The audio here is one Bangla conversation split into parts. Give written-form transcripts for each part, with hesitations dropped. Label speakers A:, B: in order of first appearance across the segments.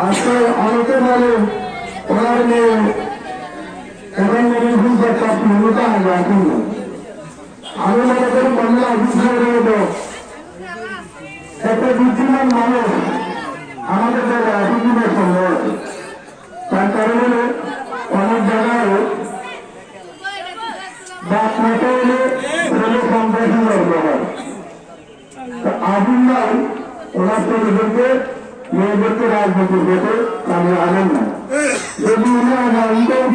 A: আজকে অনেকে বলে ওনার মেয়ে এখন ভূমিকা আসবে এখন আমি মনে করি বাংলা অফিসার একটা বুদ্ধিমান মানুষ আমাদের জায়গায় এতদিনের সম্ভব আছে। তার কারণে অনেক জায়গায় বাপ মাতা হলে সম্প্রসারণ দরকার হয়। আগুন নাই ওনার ছেলেদেরকে মেয়েদেরকে রাজনীতির ভোটে আমি আনেন না। যদি উনি আনতেন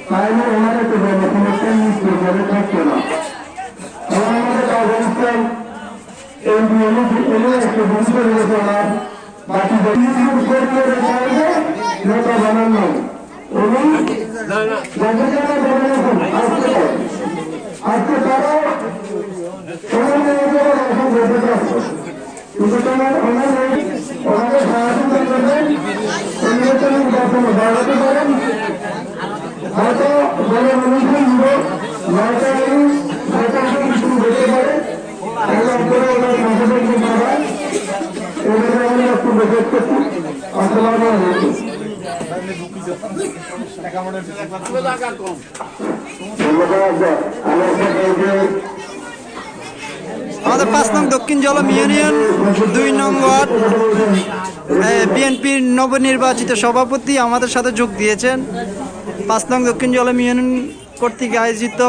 A: তাহলে ওনারা তো জনসমস্যার নিশ্চিত ভাবে থাকতো না। আমাদের অবস্থান এই এনে একটু বন্ধ হয়েছে ওনার বাকি নেতা বানান নাই উনি আজকে তারা কিন্তু তোমার ওনাদের সাহায্য করবেন নির্বাচন বাড়াতে পারেন হয়তো বলে অনুষ্ঠান দিব নয়টা কিছু হতে পারে তাহলে আপনারা ওনার সাহায্য পাবেন এবারে আমি একটু বেশি করছি। আসসালামু আলাইকুম।
B: আমাদের 5 নং দক্ষিণ জলম ইউনিয়ন 2 নং ওয়ার্ড বিএনপির নবনির্বাচিত সভাপতি আমাদের সাথে যোগ দিয়েছেন। 5 নং দক্ষিণ জলম ইউনিয়ন কর্তৃক আয়োজিত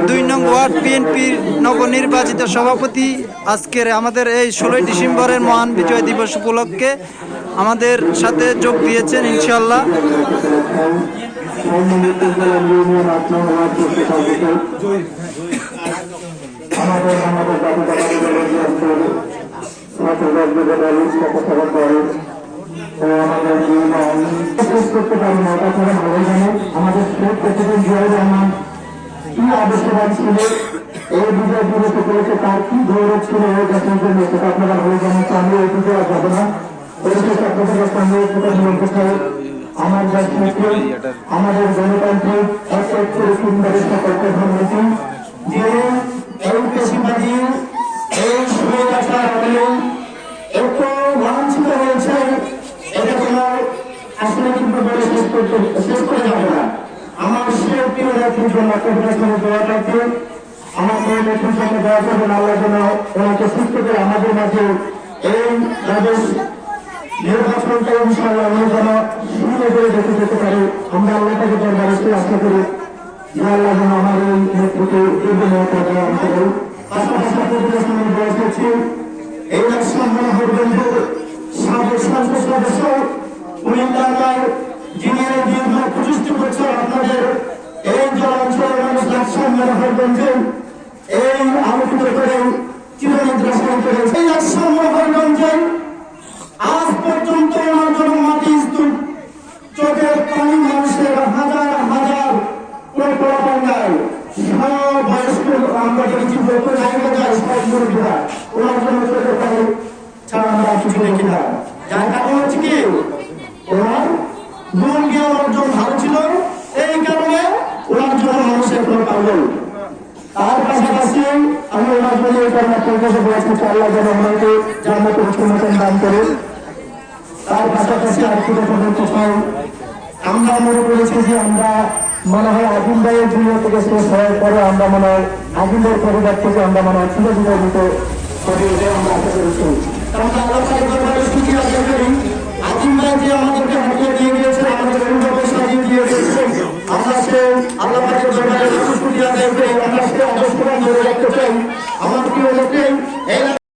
B: 2 নং ওয়ার্ড বিএনপির নবনির্বাচিত সভাপতি আজকের আমাদের এই 16 ডিসেম্বরের মহান বিজয় দিবস উপলক্ষে আমাদের সাথে যোগ দিয়েছেন ইনশাআল্লাহ।
A: আমাদের কি আদর্শবাদ ছিল এই বিজয় দিবস উপলক্ষে তার কি গৌরব ছিল এই দেশের জন্য সেটা আপনারা ভালো জানেন। আমি এই বিজয় যাবো না পরিশেষে আপনাদের সঙ্গে আমার দেশ নেত্রী আমাদের গণতান্ত্রিক সুন্দরের সকলকে ধন্যবাদ যে এই পেশিবাদী এই সুবিধাটার আমলে এত লাঞ্ছিত হয়েছে এটা কোনো আসলে কিন্তু বলে শেষ করে যাবে না। আমার সে প্রিয় নেত্রীর জন্য আপনাদের সঙ্গে দোয়া থাকবে। আমার প্রিয় নেত্রীর সঙ্গে দোয়া করবেন আল্লাহ যেন ওনাকে সুস্থ করে আমাদের মাঝে এই রাজেশ নির্বাচনটা ইনশাআল্লাহ আমরা যেন সুন্দর করে দেখে যেতে পারি। আমরা আল্লাহটাকে দরবারে আশা করি যে আল্লাহ যেন আমার এই নেতৃত্বে প্রদান করি। পাশাপাশি আপনাদের সঙ্গে দোয়া করছি এই সম্মান পর্যন্ত সাবেক সংসদ সদস্য উনি এলাকার যিনি দীর্ঘ 25 বছর আপনাদের এই জলাঞ্চলের মানুষ সম্মান হরগঞ্জে এই আলোকিত করে চিরনিদ্রাসন করেছে। এই সম্মান হরগঞ্জে আজ পর্যন্ত ওনার জন্য মাটি স্তূপ চোখের পানি মানুষের হাজার হাজার নাই সব বয়স্ক আমরা দেখছি লোকের আগে যায় সব মুরগিরা ওনার জন্য চোখের পানি ছাড়া আমরা কিছু দেখি না। যার কারণ হচ্ছে কি ওনার গুণ জ্ঞান অর্জন ভালো ছিল এই কারণে ওনার জন্য মানুষের কোনো পাগল। তার পাশাপাশি আমি ওনার জন্য এই কর্মকর্তাকে বলেছি আল্লাহ যেন ওনাকে জান্নাতের সমর্থন দান করে। তার পাশাপাশি আরেকটি কথা বলতে চাই আমরা মনে করেছি যে আমরা মনে হয় আগুন ভাইয়ের দুনিয়া থেকে শেষ হওয়ার পরে আমরা মনে হয় আগুন ভাইয়ের পরিবার থেকে আমরা মনে হয় চিরজীবন দিতে আমরা আশা করেছি।